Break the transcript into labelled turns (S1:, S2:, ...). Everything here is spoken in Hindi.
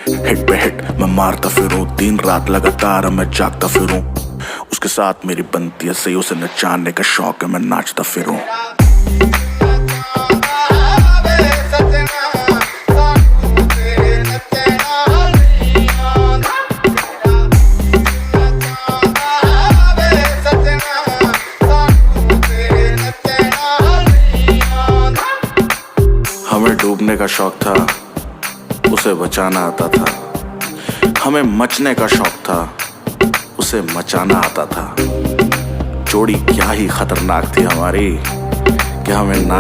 S1: हिट पे हिट मैं मारता फिरूं, दिन रात लगातार मैं जागता फिरूं। उसके साथ मेरी बनती है सही, उसे नचाने का शौक है, मैं नाचता फिरूं। हमें डूबने का शौक था, उसे बचाना आता था। हमें मचने का शौक था, उसे मचाना आता था। जोड़ी क्या ही खतरनाक थी हमारी कि हमें ना